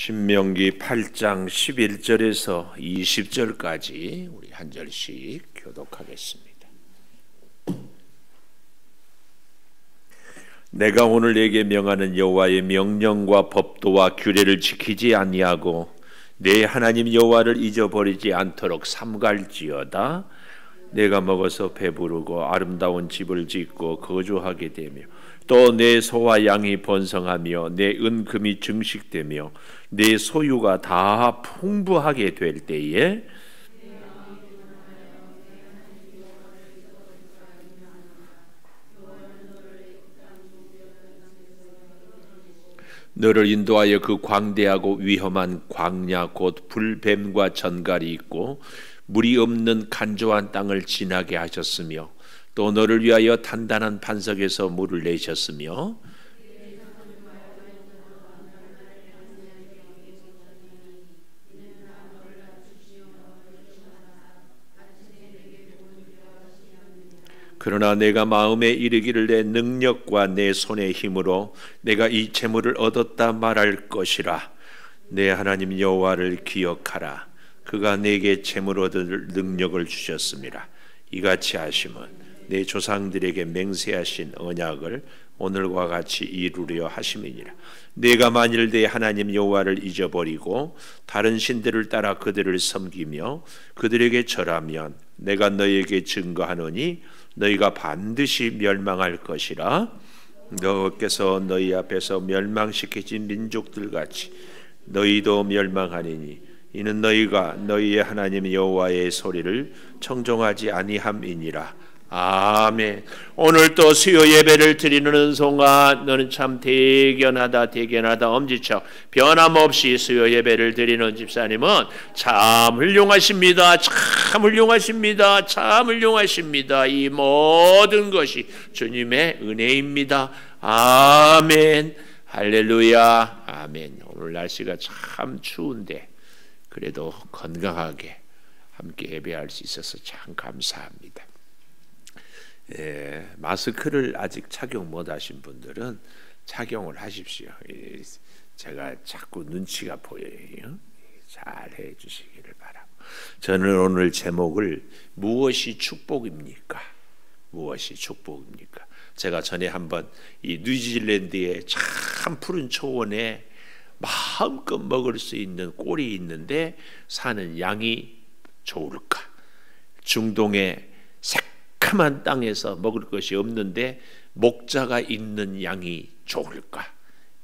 신명기 8장 11절에서 20절까지 우리 한 절씩 교독하겠습니다. 내가 오늘 내게 명하는 여호와의 명령과 법도와 규례를 지키지 아니하고 내 하나님 여호와를 잊어버리지 않도록 삼갈지어다. 내가 먹어서 배부르고 아름다운 집을 짓고 거주하게 되며 또 내 소와 양이 번성하며 내 은금이 증식되며 내 소유가 다 풍부하게 될 때에 너를 인도하여 그 광대하고 위험한 광야 곧 불뱀과 전갈이 있고 물이 없는 간조한 땅을 지나게 하셨으며 또 너를 위하여 단단한 반석에서 물을 내셨으며 그러나 내가 마음에 이르기를 내 능력과 내 손의 힘으로 내가 이 재물을 얻었다 말할 것이라. 내 하나님 여호와를 기억하라. 그가 내게 재물 얻을 능력을 주셨습니다. 이같이 하심은 내 조상들에게 맹세하신 언약을 오늘과 같이 이루려 하심이니라. 내가 만일 내 하나님 여호와를 잊어버리고 다른 신들을 따라 그들을 섬기며 그들에게 절하면 내가 너희에게 증거하노니 너희가 반드시 멸망할 것이라. 너께서 너희 앞에서 멸망시켜진 민족들같이 너희도 멸망하리니 이는 너희가 너희의 하나님 여호와의 소리를 청종하지 아니함이니라. 아멘. 오늘 또 수요 예배를 드리는 은송아, 너는 참 대견하다 엄지척 변함없이 수요 예배를 드리는 집사님은 참 훌륭하십니다. 참 훌륭하십니다. 이 모든 것이 주님의 은혜입니다. 아멘. 할렐루야. 아멘. 오늘 날씨가 참 추운데 그래도 건강하게 함께 예배할 수 있어서 참 감사합니다. 마스크를 아직 착용 못하신 분들은 착용을 하십시오. 제가 자꾸 눈치가 보여요. 잘 해주시기를 바라고. 저는 오늘 제목을 무엇이 축복입니까? 무엇이 축복입니까? 제가 전에 한번 이 뉴질랜드의 참 푸른 초원에 마음껏 먹을 수 있는 꼴이 있는데 사는 양이 좋을까? 중동의 새카만 땅에서 먹을 것이 없는데 목자가 있는 양이 좋을까?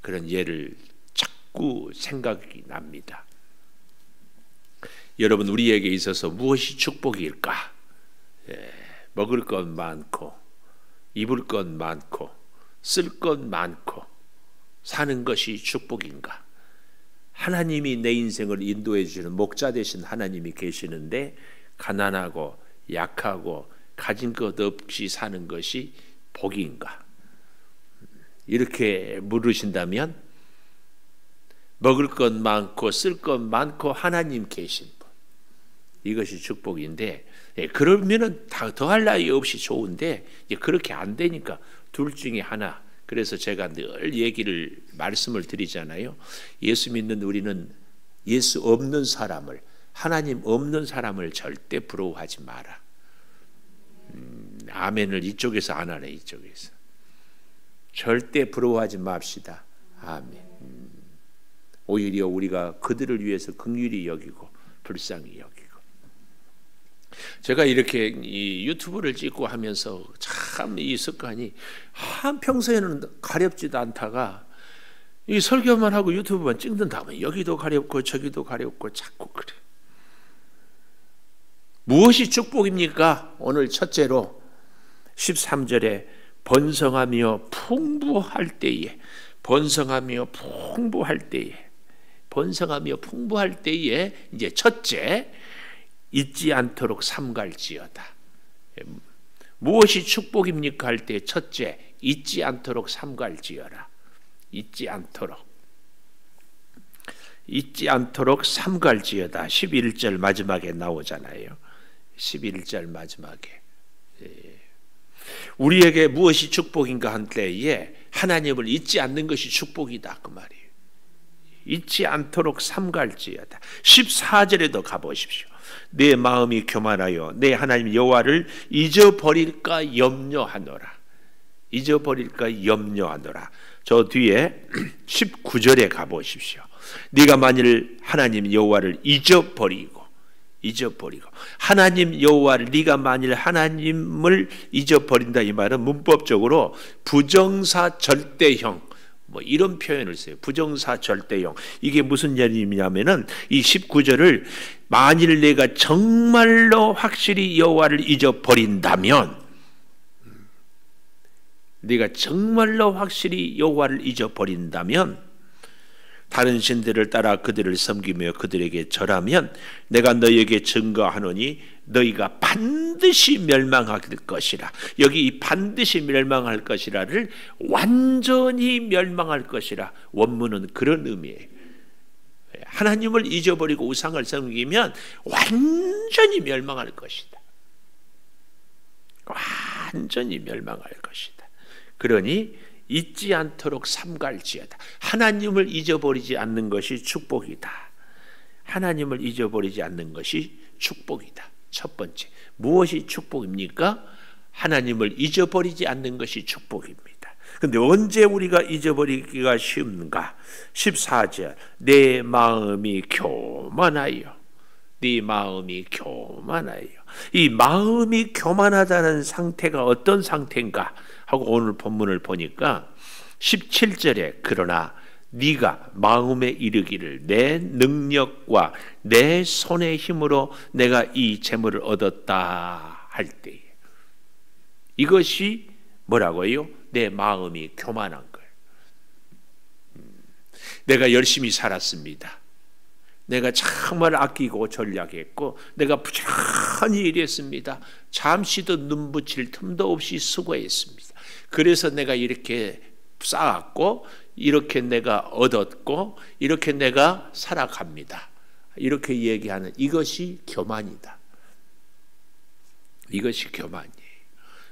그런 예를 자꾸 생각이 납니다. 여러분, 우리에게 있어서 무엇이 축복일까? 먹을 것 많고 입을 것 많고 쓸 것 많고 사는 것이 축복인가? 하나님이 내 인생을 인도해 주시는 목자 되신 하나님이 계시는데 가난하고 약하고 가진 것 없이 사는 것이 복인가? 이렇게 물으신다면 먹을 것 많고 쓸 것 많고 하나님 계신 분, 이것이 축복인데, 그러면은 더할 나위 없이 좋은데 그렇게 안 되니까 둘 중에 하나. 그래서 제가 늘 말씀을 드리잖아요. 예수 믿는 우리는 예수 없는 사람을, 하나님 없는 사람을 절대 부러워하지 마라. 아멘을 이쪽에서 안 하네. 이쪽에서 절대 부러워하지 맙시다. 아멘. 오히려 우리가 그들을 위해서 긍휼히 여기고 불쌍히 여기고. 제가 이렇게 이 유튜브를 찍고 하면서 참 이 습관이 한평소에는 가렵지도 않다가 이 설교만 하고 유튜브만 찍는다면 여기도 가렵고 저기도 가렵고 자꾸 그래. 무엇이 축복입니까? 오늘 첫째로 13절에 번성하며 풍부할 때에, 번성하며 풍부할 때에 이제 첫째, 잊지 않도록 삼갈지어다. 무엇이 축복입니까? 할 때 첫째, 잊지 않도록 삼갈지어라. 잊지 않도록 삼갈지어다. 11절 마지막에 나오잖아요. 11절 마지막에 우리에게 무엇이 축복인가 한 때에 하나님을 잊지 않는 것이 축복이다 그 말이에요. 잊지 않도록 삼갈지어다. 14절에도 가보십시오. 내 마음이 교만하여 내 하나님 여호와를 잊어버릴까 염려하노라. 잊어버릴까 염려하노라. 저 뒤에 19절에 가보십시오. 네가 만일 하나님 여호와를 잊어버리고 하나님 여호와를 네가 만일 하나님을 잊어버린다, 이 말은 문법적으로 부정사 절대형 뭐 이런 표현을 써요. 부정사 절대형. 이게 무슨 얘기냐면은 이 19절을 만일 내가 정말로 확실히 여호와를 잊어버린다면, 네가 정말로 확실히 여호와를 잊어버린다면, 다른 신들을 따라 그들을 섬기며 그들에게 절하면 내가 너희에게 증거하노니 너희가 반드시 멸망할 것이라. 여기 이 반드시 멸망할 것이라를 완전히 멸망할 것이라, 원문은 그런 의미예요. 하나님을 잊어버리고 우상을 섬기면 완전히 멸망할 것이다. 완전히 멸망할 것이다. 그러니 잊지 않도록 삼갈지어다. 하나님을 잊어버리지 않는 것이 축복이다. 하나님을 잊어버리지 않는 것이 축복이다. 첫 번째, 무엇이 축복입니까? 하나님을 잊어버리지 않는 것이 축복입니다. 그런데 언제 우리가 잊어버리기가 쉬운가? 14절, 내 마음이 교만하여. 네 마음이 교만하여. 이 마음이 교만하다는 상태가 어떤 상태인가 하고 오늘 본문을 보니까 17절에 그러나 네가 마음에 이르기를 내 능력과 내 손의 힘으로 내가 이 재물을 얻었다 할 때에, 이것이 뭐라고요? 내 마음이 교만한 거예요. 내가 열심히 살았습니다. 내가 정말 아끼고 전략했고 내가 부지런히 일했습니다. 잠시도 눈 붙일 틈도 없이 수고했습니다. 그래서 내가 이렇게 쌓았고 이렇게 내가 얻었고 이렇게 내가 살아갑니다. 이렇게 얘기하는 이것이 교만이다. 이것이 교만이에요.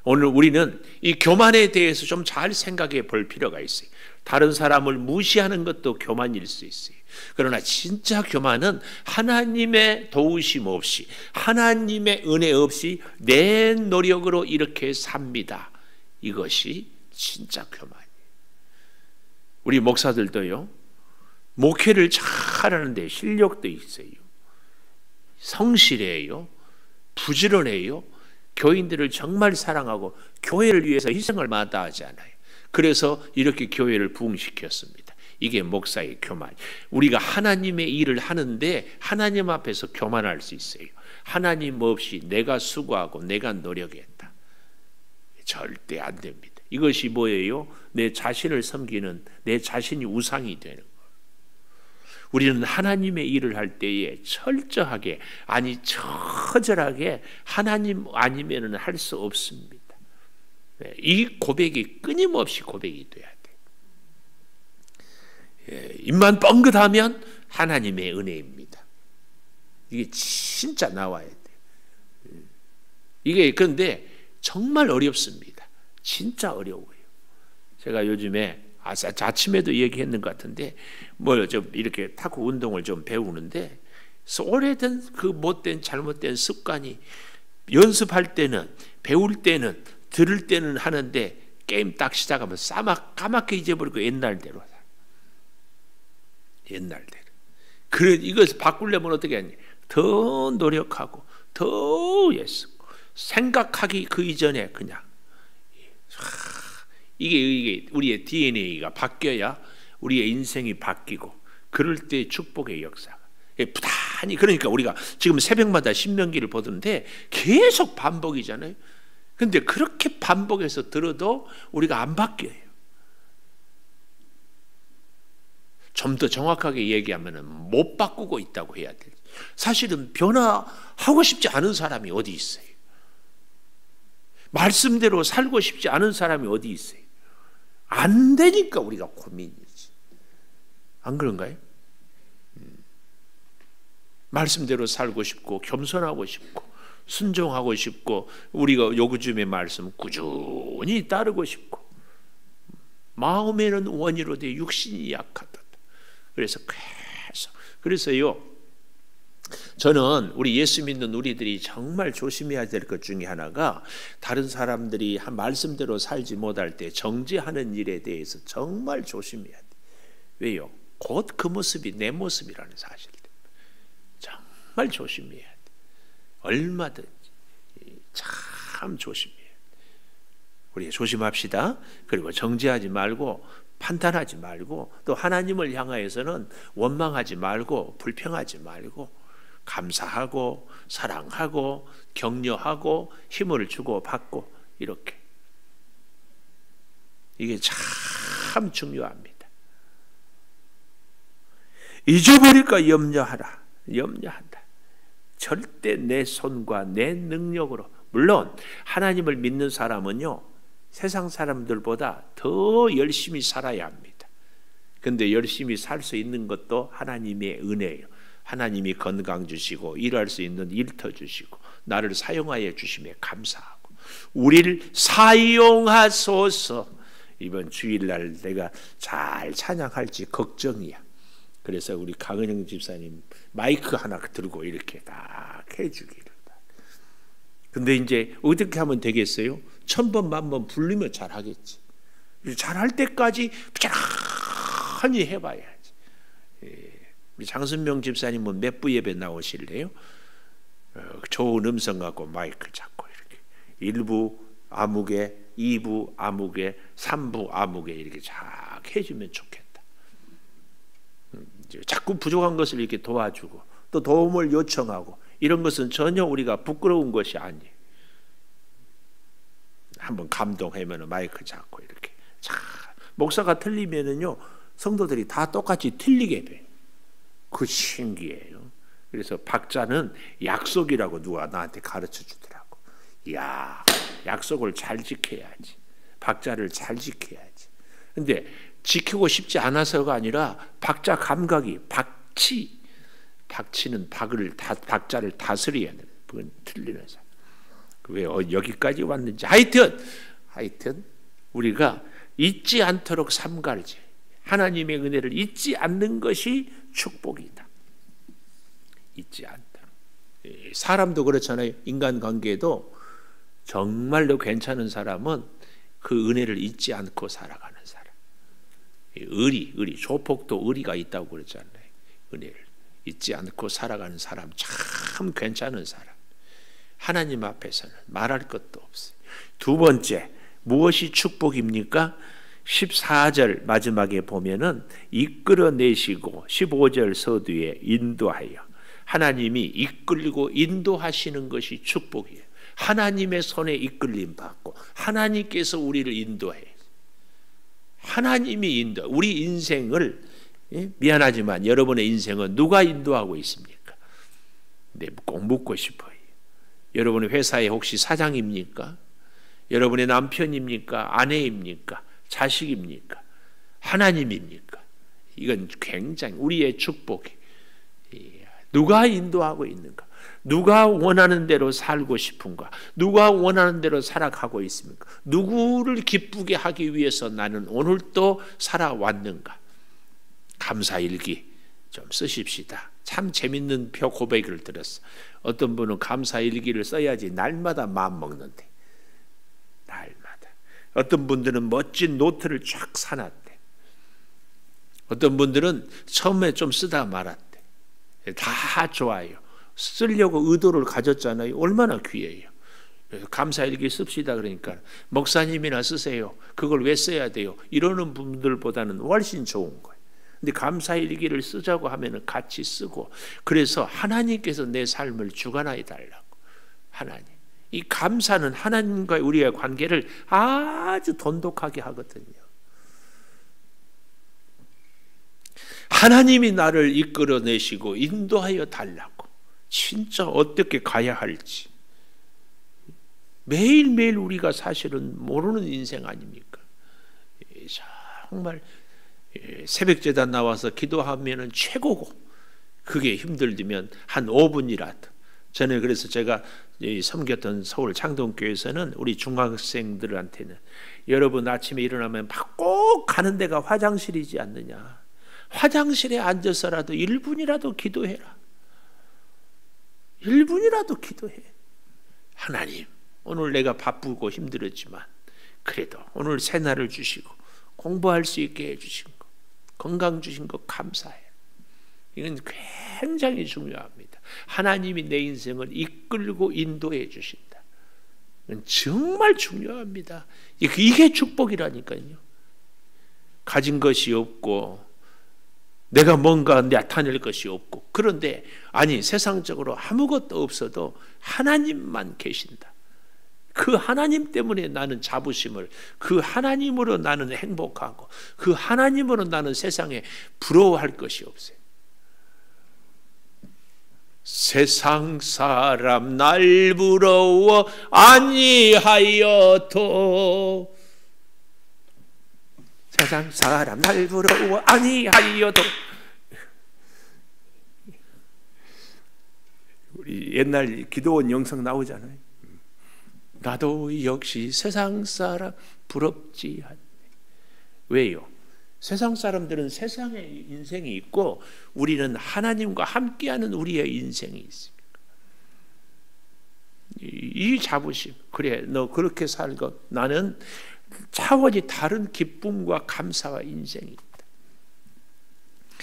오늘 우리는 이 교만에 대해서 좀 잘 생각해 볼 필요가 있어요. 다른 사람을 무시하는 것도 교만일 수 있어요. 그러나 진짜 교만은 하나님의 도우심 없이, 하나님의 은혜 없이 내 노력으로 이렇게 삽니다. 이것이 진짜 교만이에요. 우리 목사들도요, 목회를 잘하는데 실력도 있어요. 성실해요. 부지런해요. 교인들을 정말 사랑하고 교회를 위해서 희생을 마다하지 않아요. 그래서 이렇게 교회를 부흥시켰습니다. 이게 목사의 교만. 우리가 하나님의 일을 하는데 하나님 앞에서 교만할 수 있어요. 하나님 없이 내가 수고하고 내가 노력했다. 절대 안 됩니다. 이것이 뭐예요? 내 자신을 섬기는, 내 자신이 우상이 되는 거예요. 우리는 하나님의 일을 할 때에 철저하게, 아니 처절하게 하나님 아니면은 할 수 없습니다. 이 고백이 끊임없이 고백이 돼야 돼. 입만 뻥긋하면 하나님의 은혜입니다. 이게 진짜 나와야 돼. 이게 그런데 정말 어렵습니다. 진짜 어려워요. 제가 요즘에 아침에도 얘기했는 것 같은데 뭐 좀 이렇게 탁구 운동을 좀 배우는데 오래된 그 못된 잘못된 습관이, 연습할 때는, 배울 때는, 들을 때는 하는데 게임 딱 시작하면 까맣게 잊어버리고 옛날대로. 그래, 이것을 바꾸려면 어떻게 하냐? 더 노력하고 더 애쓰고 생각하기 그 이전에 그냥 이게 우리의 DNA가 바뀌어야 우리의 인생이 바뀌고, 그럴 때 축복의 역사가 부단히. 그러니까 우리가 지금 새벽마다 신명기를 보던데 계속 반복이잖아요. 그런데 그렇게 반복해서 들어도 우리가 안 바뀌어요. 좀 더 정확하게 얘기하면 못 바꾸고 있다고 해야 돼요. 사실은 변화하고 싶지 않은 사람이 어디 있어요? 말씀대로 살고 싶지 않은 사람이 어디 있어요? 안 되니까 우리가 고민이지. 안 그런가요? 말씀대로 살고 싶고 겸손하고 싶고 순종하고 싶고 우리가 요구즘의 말씀 꾸준히 따르고 싶고, 마음에는 원이로되 육신이 약하다. 그래서 계속, 그래서요, 저는 우리 예수 믿는 우리들이 정말 조심해야 될 것 중에 하나가, 다른 사람들이 한 말씀대로 살지 못할 때 정죄하는 일에 대해서 정말 조심해야 돼. 왜요? 곧 그 모습이 내 모습이라는 사실. 정말 조심해야 돼. 얼마든지 참 조심해야 돼. 우리 조심합시다. 그리고 정죄하지 말고, 판단하지 말고, 또 하나님을 향하여서는 원망하지 말고, 불평하지 말고, 감사하고 사랑하고 격려하고 힘을 주고 받고, 이렇게. 이게 참 중요합니다. 잊어버릴까 염려하라. 염려한다. 절대 내 손과 내 능력으로. 물론 하나님을 믿는 사람은요, 세상 사람들보다 더 열심히 살아야 합니다. 근데 열심히 살 수 있는 것도 하나님의 은혜예요. 하나님이 건강 주시고 일할 수 있는 일터 주시고 나를 사용하여 주심에 감사하고, 우리를 사용하소서. 이번 주일날 내가 잘 찬양할지 걱정이야. 그래서 우리 강은영 집사님 마이크 하나 들고 이렇게 딱 해주기를. 근데 이제 어떻게 하면 되겠어요? 1000번 만번 부르면 잘하겠지. 잘할 때까지 부지런히 해봐야지. 우리 장순명 집사님은 몇 부 예배 나오실래요? 좋은 음성 갖고 마이크 잡고 이렇게 1부 아무개, 2부 아무개, 3부 아무개 이렇게 쫙 해주면 좋겠다. 자꾸 부족한 것을 이렇게 도와주고 또 도움을 요청하고, 이런 것은 전혀 우리가 부끄러운 것이 아니에요. 한번 감동하면 마이크 잡고 이렇게. 자, 목사가 틀리면은요, 성도들이 다 똑같이 틀리게 돼요. 그 신기해요. 그래서 박자는 약속이라고 누가 나한테 가르쳐 주더라고. 이야, 약속을 잘 지켜야지. 박자를 잘 지켜야지. 근데 지키고 싶지 않아서가 아니라 박자 감각이, 박치는 박자를 다스려야 돼. 그건 틀리는 사람. 왜 여기까지 왔는지. 하여튼 우리가 잊지 않도록 삼가르지. 하나님의 은혜를 잊지 않는 것이 축복이다. 잊지 않다. 사람도 그렇잖아요. 인간관계도 정말로 괜찮은 사람은 그 은혜를 잊지 않고 살아가는 사람. 의리, 조폭도 의리가 있다고 그랬잖아요. 은혜를 잊지 않고 살아가는 사람, 참 괜찮은 사람. 하나님 앞에서는 말할 것도 없어요. 두 번째, 무엇이 축복입니까? 14절 마지막에 보면은 이끌어내시고 15절 서두에 인도하여. 하나님이 이끌고 인도하시는 것이 축복이에요. 하나님의 손에 이끌림 받고 하나님께서 우리를 인도해요. 하나님이 인도. 우리 인생을, 미안하지만 여러분의 인생은 누가 인도하고 있습니까? 네, 꼭 묻고 싶어요. 여러분의 회사에 혹시 사장입니까? 여러분의 남편입니까? 아내입니까? 자식입니까? 하나님입니까? 이건 굉장히 우리의 축복이. 누가 인도하고 있는가? 누가 원하는 대로 살고 싶은가? 누가 원하는 대로 살아가고 있습니까? 누구를 기쁘게 하기 위해서 나는 오늘도 살아왔는가? 감사일기 좀 쓰십시다. 참 재밌는 표 고백을 들었어. 어떤 분은 감사일기를 써야지 날마다 마음 먹는데, 날마다. 어떤 분들은 멋진 노트를 쫙 사놨대. 어떤 분들은 처음에 좀 쓰다 말았대. 다 좋아요. 쓰려고 의도를 가졌잖아요. 얼마나 귀해요. 감사일기 씁시다 그러니까 목사님이나 쓰세요. 그걸 왜 써야 돼요? 이러는 분들보다는 훨씬 좋은 거예요. 근데 감사일기를 쓰자고 하면은 같이 쓰고, 그래서 하나님께서 내 삶을 주관하여 달라고. 하나님. 이 감사는 하나님과의 우리의 관계를 아주 돈독하게 하거든요. 하나님이 나를 이끌어내시고 인도하여 달라고. 진짜 어떻게 가야 할지 매일매일 우리가 사실은 모르는 인생 아닙니까? 정말 새벽제단 나와서 기도하면 최고고, 그게 힘들면 한 5분이라도. 전에 그래서 제가 섬겼던 서울 창동교회에서는 우리 중학생들한테는, 여러분 아침에 일어나면 꼭 가는 데가 화장실이지 않느냐, 화장실에 앉아서라도 1분이라도 기도해라. 1분이라도 기도해. 하나님, 오늘 내가 바쁘고 힘들었지만 그래도 오늘 새날을 주시고 공부할 수 있게 해주신 것, 건강 주신 것 감사해. 이건 굉장히 중요합니다. 하나님이 내 인생을 이끌고 인도해 주신다. 이건 정말 중요합니다. 이게 축복이라니까요. 가진 것이 없고 내가 뭔가 나타낼 것이 없고, 그런데 아니 세상적으로 아무것도 없어도 하나님만 계신다. 그 하나님 때문에 나는 자부심을, 그 하나님으로 나는 행복하고, 그 하나님으로 나는 세상에 부러워할 것이 없어요. 세상 사람 날 부러워 아니하여도, 세상 사람 날 부러워 아니하여도. 우리 옛날 기도원 영상 나오잖아요. 나도 역시 세상 사람 부럽지 않네. 왜요? 세상 사람들은 세상의 인생이 있고 우리는 하나님과 함께하는 우리의 인생이 있습니다. 이 자부심, 그래 너 그렇게 살고 나는 차원이 다른 기쁨과 감사와 인생이 있다.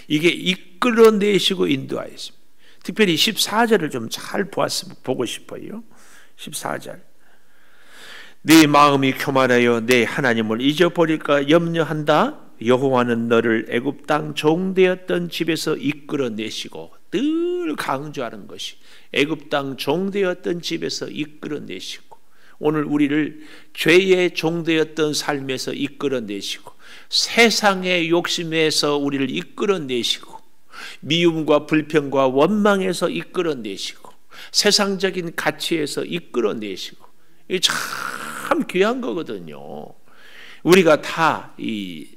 이게 이끌어내시고 인도하였습니다. 특별히 14절을 좀 잘 보고 싶어요. 14절. 네 마음이 교만하여 내 하나님을 잊어버릴까 염려한다. 여호와는 너를 애굽 땅 종되었던 집에서 이끌어내시고, 늘 강조하는 것이 애굽 땅 종되었던 집에서 이끌어내시고, 오늘 우리를 죄의 종되었던 삶에서 이끌어내시고, 세상의 욕심에서 우리를 이끌어내시고, 미움과 불평과 원망에서 이끌어내시고, 세상적인 가치에서 이끌어내시고, 이게 참 귀한 거거든요. 우리가 다 이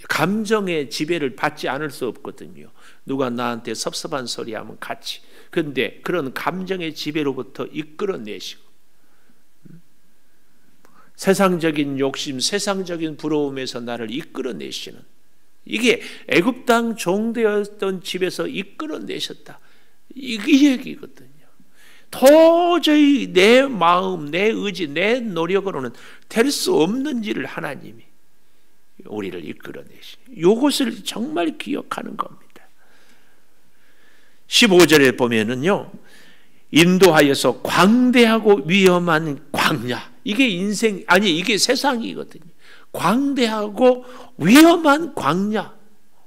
감정의 지배를 받지 않을 수 없거든요. 누가 나한테 섭섭한 소리 하면 같이. 그런데 그런 감정의 지배로부터 이끌어내시고, 세상적인 욕심, 세상적인 부러움에서 나를 이끌어내시는, 이게 애굽 땅 종되었던 집에서 이끌어내셨다. 이 얘기거든요. 도저히 내 마음, 내 의지, 내 노력으로는 될 수 없는 일을 하나님이 우리를 이끌어내시. 이것을 정말 기억하는 겁니다. 15절에 보면은요, 인도하여서 광대하고 위험한 광야. 이게 인생, 아니 이게 세상이거든요. 광대하고 위험한 광야.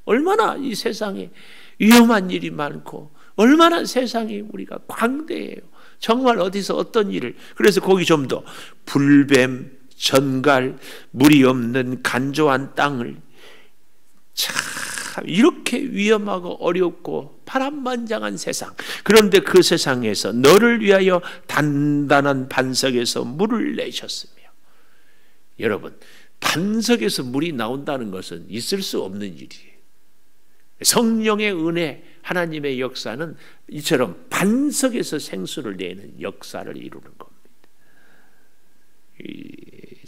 얼마나 이 세상에 위험한 일이 많고, 얼마나 세상이 우리가 광대해요. 정말 어디서 어떤 일을, 그래서 거기 좀 더 불뱀, 전갈, 물이 없는 간조한 땅을, 참 이렇게 위험하고 어렵고 파란만장한 세상, 그런데 그 세상에서 너를 위하여 단단한 반석에서 물을 내셨으며. 여러분, 반석에서 물이 나온다는 것은 있을 수 없는 일이에요. 성령의 은혜, 하나님의 역사는 이처럼 반석에서 생수를 내는 역사를 이루는 겁니다.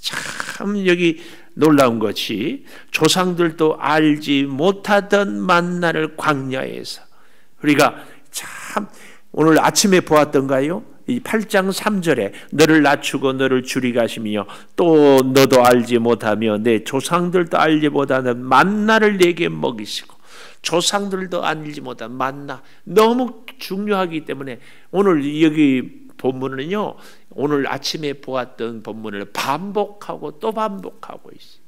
참 여기 놀라운 것이, 조상들도 알지 못하던 만나를 광야에서, 우리가 참 오늘 아침에 보았던가요? 이 8장 3절에 너를 낮추고 너를 줄이게 하시며 또 너도 알지 못하며 내 조상들도 알지 못하는 만나를 내게 먹이시고. 조상들도 알지 못한 만나, 너무 중요하기 때문에 오늘 여기 본문은요, 오늘 아침에 보았던 본문을 반복하고 또 반복하고 있어요.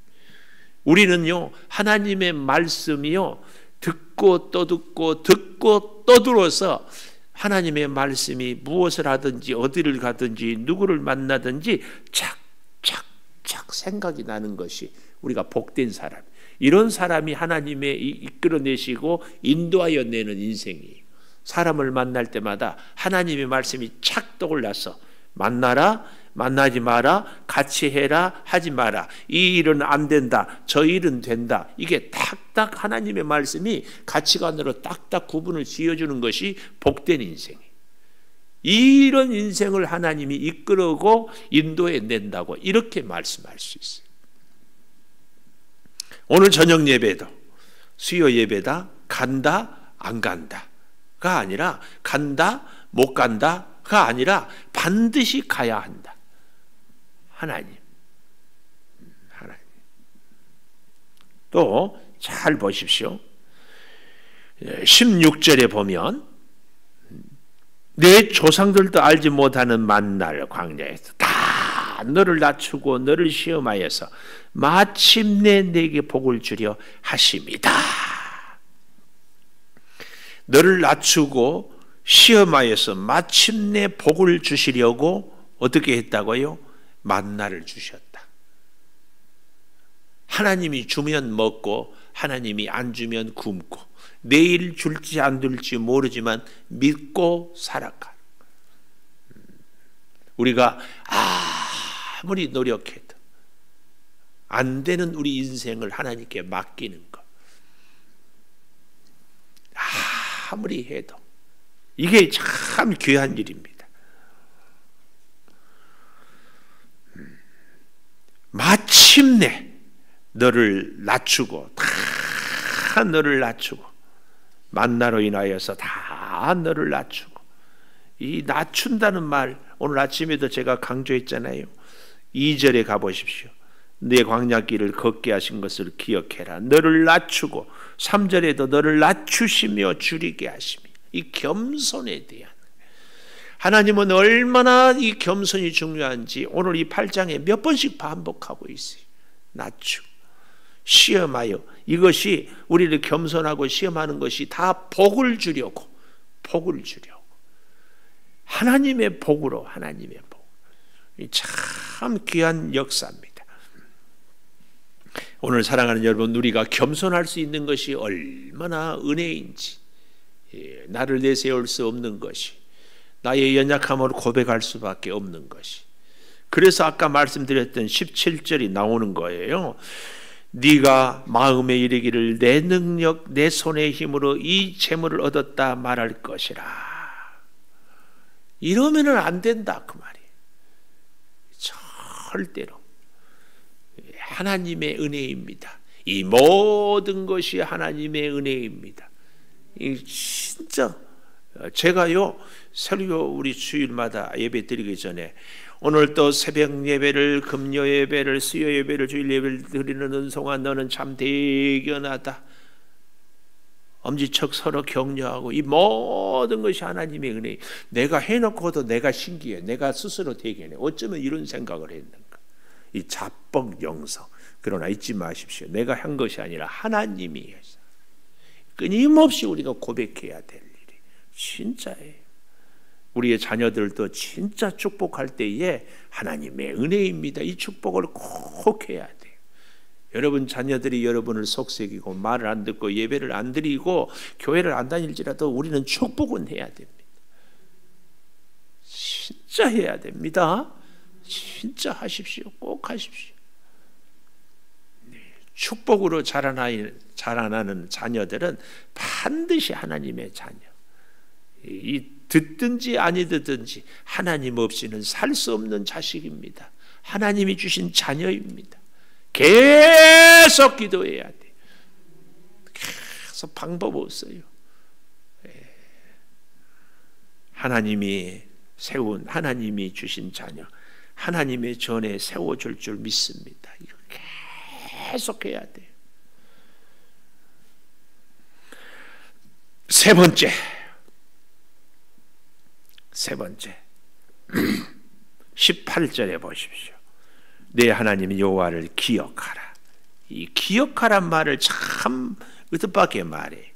우리는요, 하나님의 말씀이요, 듣고 또 듣고 듣고 또 들어서 하나님의 말씀이 무엇을 하든지 어디를 가든지 누구를 만나든지 착착착 생각이 나는 것이 우리가 복된 사람. 이런 사람이 하나님의 이끌어내시고 인도하여 내는 인생이에요. 사람을 만날 때마다 하나님의 말씀이 착 떠올라서 만나라, 만나지 마라, 같이 해라, 하지 마라, 이 일은 안 된다, 저 일은 된다, 이게 딱딱 하나님의 말씀이 가치관으로 딱딱 구분을 지어주는 것이 복된 인생이에요. 이런 인생을 하나님이 이끌어고 인도해 낸다고 이렇게 말씀할 수 있어요. 오늘 저녁 예배도 수요 예배다, 간다, 안 간다가 아니라 간다, 못 간다가 아니라 반드시 가야 한다. 하나님. 또 잘 보십시오. 16절에 보면 내 조상들도 알지 못하는 만날 광야에서 다 너를 낮추고 너를 시험하여서 마침내 내게 복을 주려 하심이다. 너를 낮추고 시험하여서 마침내 복을 주시려고 어떻게 했다고요? 만나를 주셨다. 하나님이 주면 먹고 하나님이 안 주면 굶고 내일 줄지 안 줄지 모르지만 믿고 살아가. 우리가 아무리 노력해도 안 되는 우리 인생을 하나님께 맡기는 것. 아무리 해도 이게 참 귀한 일입니다. 마침내 너를 낮추고 다 너를 낮추고 만나로 인하여서 다 너를 낮추고 이 낮춘다는 말 오늘 아침에도 제가 강조했잖아요. 2절에 가보십시오. 내 광야길을 걷게 하신 것을 기억해라. 너를 낮추고 3절에도 너를 낮추시며 줄이게 하시며 이 겸손에 대한 하나님은 얼마나 이 겸손이 중요한지 오늘 이 8장에 몇 번씩 반복하고 있어요. 낮추고 시험하여 이것이 우리를 겸손하고 시험하는 것이 다 복을 주려고 하나님의 복으로 하나님의 복. 참 귀한 역사입니다. 오늘 사랑하는 여러분 우리가 겸손할 수 있는 것이 얼마나 은혜인지 나를 내세울 수 없는 것이 나의 연약함을 고백할 수밖에 없는 것이 그래서 아까 말씀드렸던 17절이 나오는 거예요. 네가 마음에 이르기를 내 능력 내 손의 힘으로 이 재물을 얻었다 말할 것이라. 이러면은 안 된다 그 말이에요. 절대로 하나님의 은혜입니다. 이 모든 것이 하나님의 은혜입니다. 이 진짜 제가요 설교 우리 주일마다 예배 드리기 전에 오늘 또 새벽 예배를 금요 예배를 수요 예배를 주일 예배를 드리는 은송아 너는 참 대견하다. 엄지척 서로 격려하고 이 모든 것이 하나님의 은혜. 내가 해놓고도 내가 신기해. 내가 스스로 대견해. 어쩌면 이런 생각을 했는가. 이 자뻑 영성. 그러나 잊지 마십시오. 내가 한 것이 아니라 하나님이 해서 끊임없이 우리가 고백해야 될 일이 진짜예요. 우리의 자녀들도 진짜 축복할 때에 하나님의 은혜입니다. 이 축복을 꼭 해야 돼요. 여러분 자녀들이 여러분을 속삭이고 말을 안 듣고 예배를 안 드리고 교회를 안 다닐지라도 우리는 축복은 해야 됩니다. 진짜 해야 됩니다. 진짜 하십시오. 꼭 하십시오. 축복으로 자라나는 자녀들은 반드시 하나님의 자녀. 이 듣든지 아니 듣든지 하나님 없이는 살 수 없는 자식입니다. 하나님이 주신 자녀입니다. 계속 기도해야 돼. 계속 방법 없어요. 하나님이 세운 하나님이 주신 자녀 하나님의 전에 세워줄 줄 믿습니다. 이거 계속 해야 돼요. 세 번째 18절에 보십시오. 내 하나님 여호와를 기억하라. 이 기억하란 말을 참 뜻밖의 말이에요.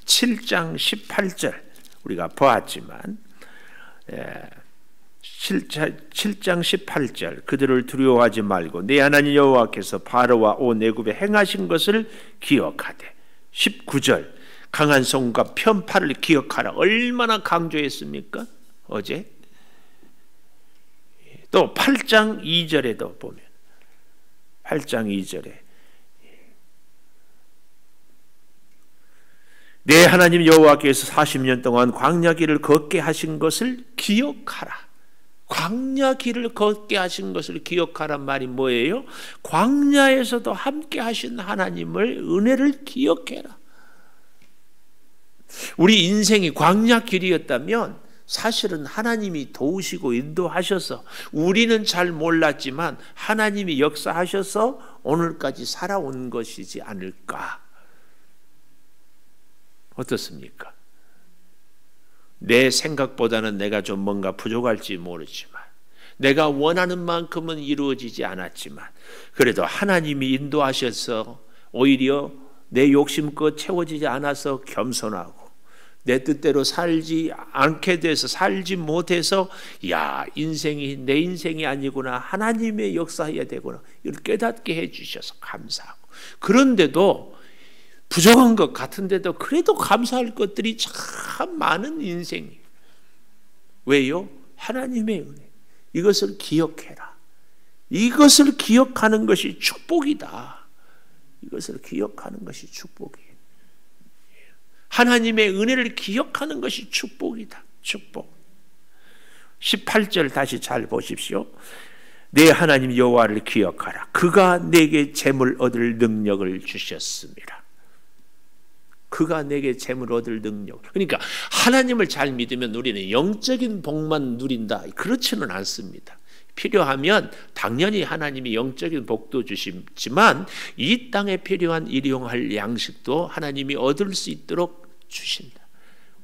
7장 18절 우리가 보았지만 7장 18절 그들을 두려워하지 말고 내 하나님 여호와께서 바로와 온 애굽에 행하신 것을 기억하되 19절 강한 손과 편팔을 기억하라. 얼마나 강조했습니까? 어제 또 8장 2절에도 보면 8장 2절에 내 하나님 여호와께서 40년 동안 광야길을 걷게 하신 것을 기억하라. 광야 길을 걷게 하신 것을 기억하란 말이 뭐예요? 광야에서도 함께 하신 하나님을, 은혜를 기억해라. 우리 인생이 광야 길이었다면 사실은 하나님이 도우시고 인도하셔서 우리는 잘 몰랐지만 하나님이 역사하셔서 오늘까지 살아온 것이지 않을까? 어떻습니까? 내 생각보다는 내가 좀 뭔가 부족할지 모르지만, 내가 원하는 만큼은 이루어지지 않았지만, 그래도 하나님이 인도하셔서 오히려 내 욕심껏 채워지지 않아서 겸손하고, 내 뜻대로 살지 않게 돼서, 살지 못해서 인생이 내 인생이 아니구나, 하나님의 역사해야 되구나, 이걸 깨닫게 해주셔서 감사하고, 그런데도 부족한 것 같은데도 그래도 감사할 것들이 참 많은 인생이에요. 왜요? 하나님의 은혜. 이것을 기억해라. 이것을 기억하는 것이 축복이다. 이것을 기억하는 것이 축복이에요. 하나님의 은혜를 기억하는 것이 축복이다. 축복. 18절 다시 잘 보십시오. 내 하나님 여호와를 기억하라. 그가 내게 재물 얻을 능력을 주셨습니다. 그가 내게 재물 얻을 능력. 그러니까 하나님을 잘 믿으면 우리는 영적인 복만 누린다, 그렇지는 않습니다. 필요하면 당연히 하나님이 영적인 복도 주시지만 이 땅에 필요한 일용할 양식도 하나님이 얻을 수 있도록 주신다.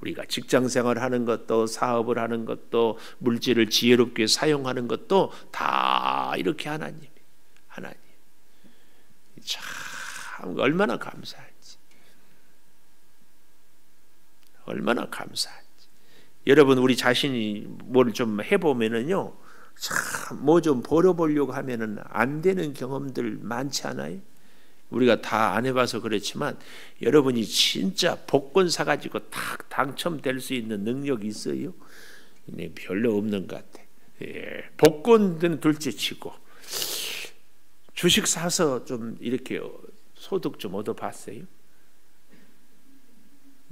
우리가 직장생활을 하는 것도, 사업을 하는 것도, 물질을 지혜롭게 사용하는 것도 다 이렇게 하나님. 참 얼마나 감사한지. 얼마나 감사한지. 여러분, 우리 자신이 뭘 좀 해보면은요, 참 뭐 좀 벌어보려고 하면은 안 되는 경험들 많지 않아요? 우리가 다 안 해봐서 그렇지만 여러분이 진짜 복권 사가지고 딱 당첨될 수 있는 능력이 있어요? 별로 없는 것 같아. 복권은 둘째치고 주식 사서 좀 이렇게 소득 좀 얻어봤어요?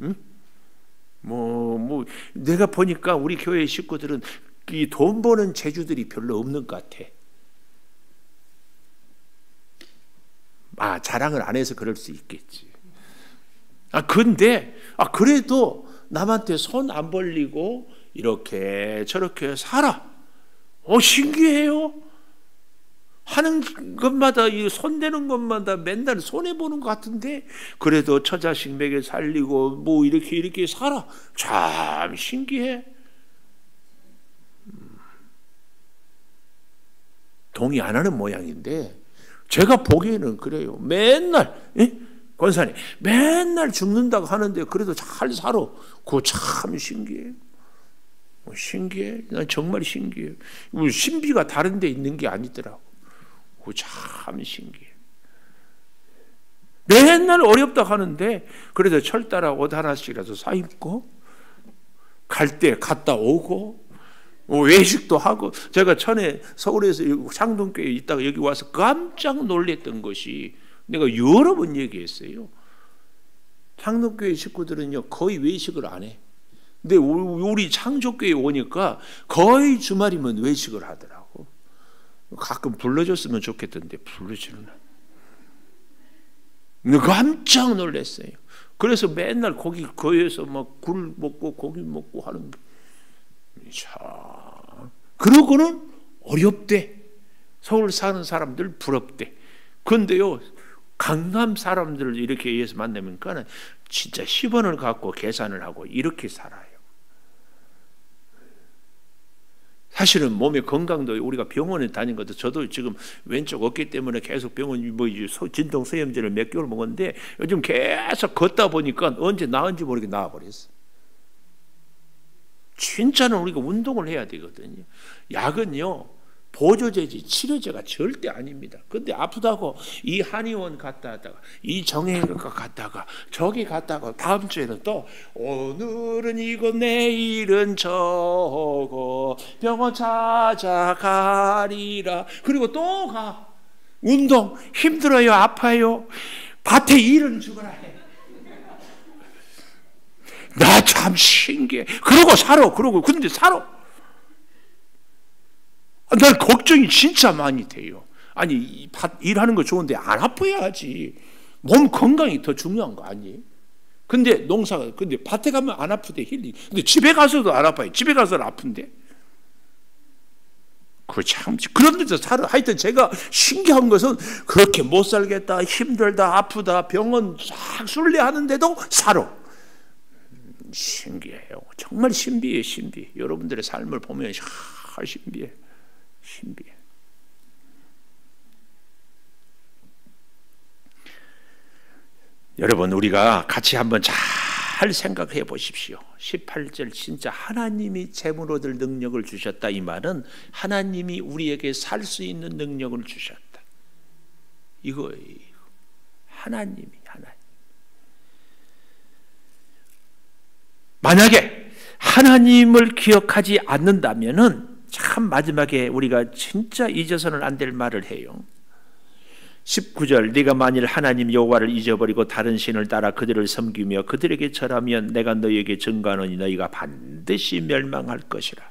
응? 내가 보니까 우리 교회 식구들은 이 돈 버는 재주들이 별로 없는 것 같아. 자랑을 안 해서 그럴 수 있겠지. 근데 그래도 남한테 손 안 벌리고 이렇게 저렇게 살아. 신기해요. 하는 것마다, 손대는 것마다 맨날 손해보는 것 같은데 그래도 처자식 먹여 살리고 이렇게 살아. 참 신기해. 동의 안 하는 모양인데 제가 보기에는 그래요. 맨날 권사님 맨날 죽는다고 하는데 그래도 잘 살아. 그거 참 신기해요. 신기해. 난 정말 신기해요. 신비가 다른 데 있는 게 아니더라고. 그거 참 신기해. 맨날 어렵다 하는데 그래도 철따라 옷 하나씩이라도 사 입고 갈 때 갔다 오고 외식도 하고. 제가 전에 서울에서 창동교회에 있다가 여기 와서 깜짝 놀랐던 것이, 내가 여러 번 얘기했어요. 창동교회 식구들은요 거의 외식을 안 해. 근데 우리 창조교회에 오니까 거의 주말이면 외식을 하더라고. 가끔 불러줬으면 좋겠던데 부르지는 않아. 깜짝 놀랐어요. 그래서 맨날 거기 거기에서 막 굴 먹고 고기 먹고 하는 게. 그러고는 어렵대. 서울 사는 사람들 부럽대. 그런데요 강남 사람들을 이렇게 위해서 만나니까 진짜 10원을 갖고 계산을 하고 이렇게 살아요. 사실은 몸의 건강도, 우리가 병원에 다닌 것도, 저도 지금 왼쪽 어깨 때문에 계속 병원 진통소염제를 몇 개월 먹었는데 요즘 계속 걷다 보니까 언제 나은지 모르게 나아버렸어. 진짜는 우리가 운동을 해야 되거든요. 약은요 보조제지 치료제가 절대 아닙니다. 근데 아프다고 이 한의원 갔다 하다가 이 정형외과 갔다가 저기 갔다가 다음 주에는 또 오늘은 이거 내일은 저거 병원 찾아가리라. 그리고 또 가. 운동 힘들어요, 아파요, 밭에 일은 죽어라 해. 나 참 신기해. 그러고 살아. 근데 살아. 난 걱정이 진짜 많이 돼요. 아니, 일하는 거 좋은데 안 아파야지. 몸 건강이 더 중요한 거 아니에요? 근데 근데 밭에 가면 안 아프대, 힐링. 근데 집에 가서도 안 아파요. 집에 가서는 아픈데. 그런데도 살아. 하여튼 제가 신기한 것은 그렇게 못 살겠다, 힘들다, 아프다, 병원 싹 순례하는데도 살아. 신기해요. 정말 신비해, 신비. 여러분들의 삶을 보면 신비해, 신비해. 여러분, 우리가 같이 한번 잘 생각해 보십시오. 18절, 진짜 하나님이 재물 얻을 능력을 주셨다. 이 말은 하나님이 우리에게 살 수 있는 능력을 주셨다. 이거예요. 하나님. 만약에 하나님을 기억하지 않는다면은 참 마지막에 우리가 진짜 잊어서는 안 될 말을 해요. 19절, 네가 만일 하나님 여호와를 잊어버리고 다른 신을 따라 그들을 섬기며 그들에게 절하면 내가 너희에게 증거하노니 너희가 반드시 멸망할 것이라.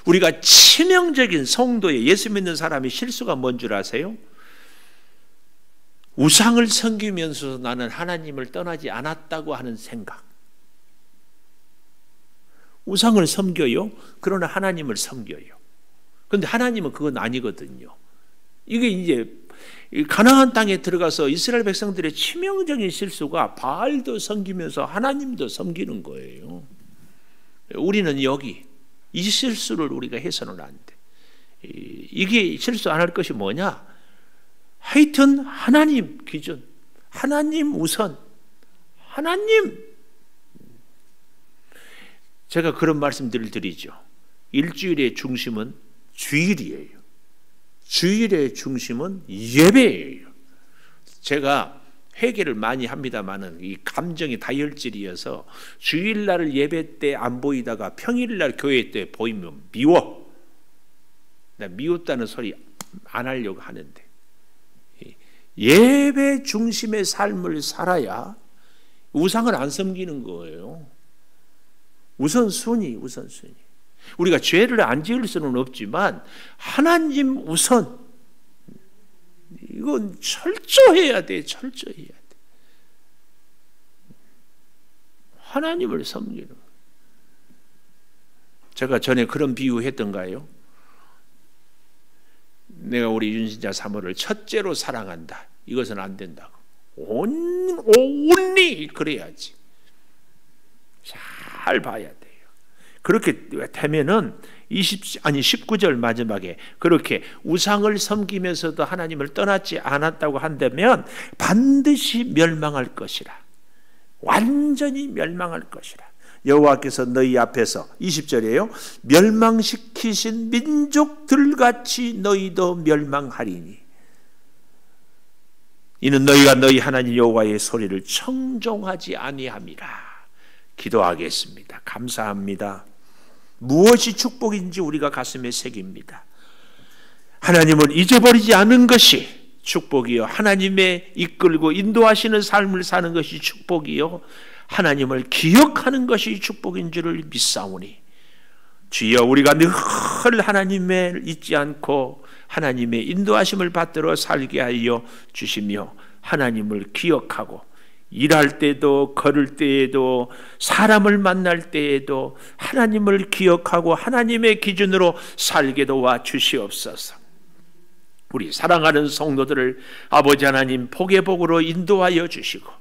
우리가 치명적인 성도의 예수 믿는 사람의 실수가 뭔 줄 아세요? 우상을 섬기면서 나는 하나님을 떠나지 않았다고 하는 생각. 우상을 섬겨요. 그러나 하나님을 섬겨요. 그런데 하나님은 그건 아니거든요. 이게 이제 가나안 땅에 들어가서 이스라엘 백성들의 치명적인 실수가 바알도 섬기면서 하나님도 섬기는 거예요. 우리는 여기 이 실수를 우리가 해서는 안 돼. 이게 실수 안 할 것이 뭐냐? 하여튼 하나님 기준, 하나님 우선, 하나님. 제가 그런 말씀들을 드리죠. 일주일의 중심은 주일이에요. 주일의 중심은 예배예요. 제가 회개를 많이 합니다만은 이 감정이 다혈질이어서 주일날 예배 때 안 보이다가 평일날 교회 때 보이면 미워. 나 미웠다는 소리 안 하려고 하는데 예배 중심의 삶을 살아야 우상을 안 섬기는 거예요. 우선순위. 우리가 죄를 안 지을 수는 없지만 하나님 우선. 이건 철저해야 돼. 하나님을 섬기는. 제가 전에 그런 비유 했던가요? 내가 우리 윤신자 사모를 첫째로 사랑한다. 이것은 안 된다고. 온리 그래야지. 잘 봐야 돼요. 그렇게 되면은 19절 마지막에 그렇게 우상을 섬기면서도 하나님을 떠나지 않았다고 한다면 반드시 멸망할 것이라. 완전히 멸망할 것이라. 여호와께서 너희 앞에서 20절이에요. 멸망시키신 민족들같이 너희도 멸망하리니 이는 너희가 너희 하나님 여호와의 소리를 청종하지 아니함이라. 기도하겠습니다. 감사합니다. 무엇이 축복인지 우리가 가슴에 새깁니다. 하나님을 잊어버리지 않은 것이 축복이요, 하나님의 이끌고 인도하시는 삶을 사는 것이 축복이요, 하나님을 기억하는 것이 축복인 줄을 믿사오니 주여 우리가 늘 하나님을 잊지 않고 하나님의 인도하심을 받들어 살게 하여 주시며 하나님을 기억하고 일할 때도 걸을 때에도 사람을 만날 때에도 하나님을 기억하고 하나님의 기준으로 살게 도와 주시옵소서. 우리 사랑하는 성도들을 아버지 하나님 복의 복으로 인도하여 주시고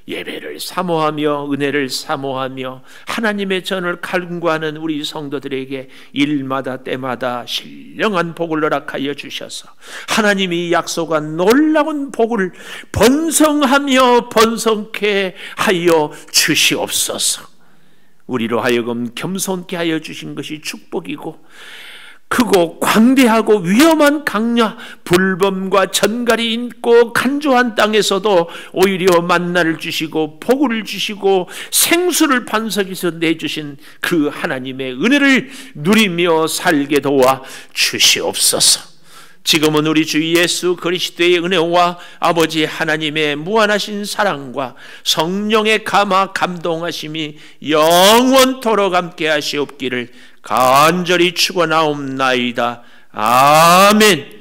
예배를 사모하며 은혜를 사모하며 하나님의 전을 갈구하는 우리 성도들에게 일마다 때마다 신령한 복을 허락하여 주셔서 하나님이 약속한 놀라운 복을 번성하며 번성케 하여 주시옵소서. 우리로 하여금 겸손케 하여 주신 것이 축복이고 크고 광대하고 위험한 강야 불범과 전갈이 있고 간조한 땅에서도 오히려 만나를 주시고 복을 주시고 생수를 반석에서 내주신 그 하나님의 은혜를 누리며 살게 도와 주시옵소서. 지금은 우리 주 예수 그리스도의 은혜와 아버지 하나님의 무한하신 사랑과 성령의 감화 감동하심이 영원토록 함께 하시옵기를 간절히 축원하옵나이다. 아멘.